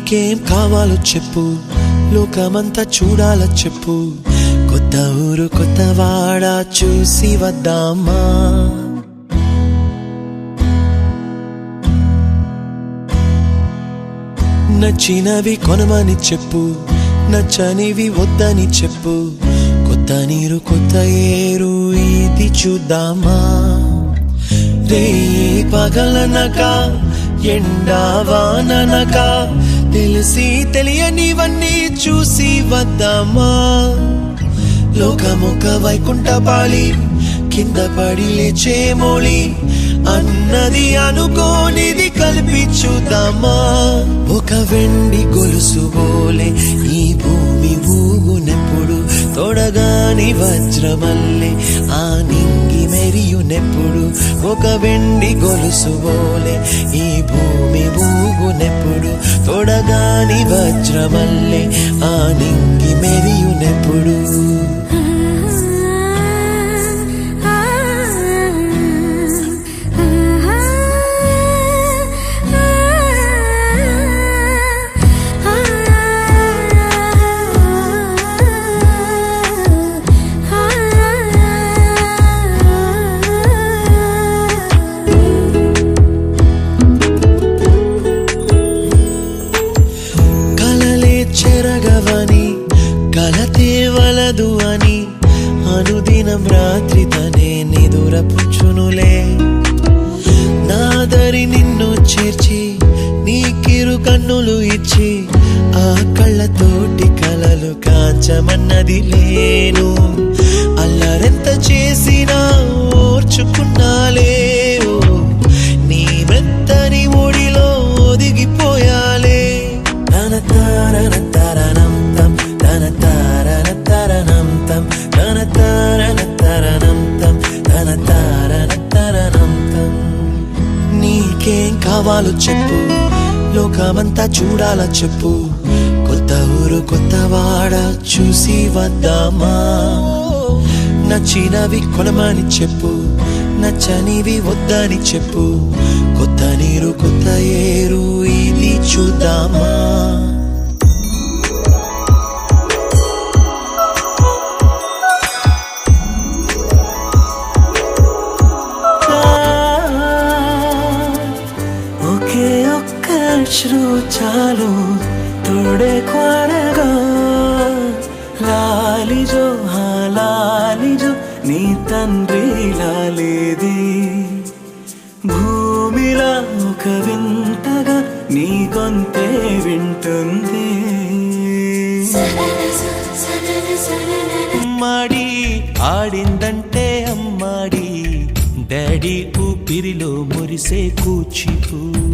నీకేం కావాలో చెప్పు, లోకమంతా చూడాలో చెప్పు. కొత్త ఊరు కొత్త వాడ చూసి వద్దామా? నచ్చినవి కొనమని చెప్పు, నచ్చనివి వద్దని చెప్పు. కొత్త నీరు కొత్త ఏరు ఇది చూద్దామా? రే పగలనక ఎండా వాననక తెలిసి తెలియనివన్నీ చూసి వద్దామా? లోకమొక వైకుంఠపాళి, కింద పడి లేచే మోళి, అన్నది అనుకోనిది కలిపి చూద్దామా? ఒక వెండి గొలుసు బోలే ఈ భూమి ఊగునెప్పుడు, తొడగాని వజ్రమల్లే ఆ నింగి మెరియునెప్పుడు. ఒక వెండి గొలుసు బోలే ఈ భూమి ఊగునెప్పుడు, తొడగాని వజ్రమల్లే ఆ నింగి మెరియునెప్పుడు. చెరగవని కలతే వలదు అని అనుదినం రాత్రి తనే నిదురపుచ్చునులే. నాదరి నిన్ను చేర్చి నీకిరు కన్నులు ఇచ్చి, ఆ కళ్ళతోటి కలలు కాంచమన్నది లేను. అల్లరెంత చేసినా ఓర్చుకున్నాలే, నీ మెత్తని ఒడిలో ఒదిగిపోయాలే. తన తారన తరణం తం, తన తారన తరణం తం, తన తారన తరణం తం, తన తారన తరణం తం. నీకేం కావాలో చెప్పు, లోకమంతా చూడాలా చెప్పు. కొత్త ఊరు కొత్త వాడ చూసి వద్దామా? నచ్చినవి కొనమని చెప్పు, నచ్చనివి వద్దని చెప్పు. కొత్త నీరు కొత్త ఏరు ఇది చూద్దామా? ఒకే ఒక్క అశ్రు చాలు తోడే కొడగా, లాలిజో లాలిజో నీ తండ్రి లాలేది. భూమిలా ఒక వింతగా నీ గొంతే వింటుంది. అమ్మాడి ఆడిందంటే అమ్మాడి, డాడీ ఊపిరిలో మురిసే కూచిపూడి.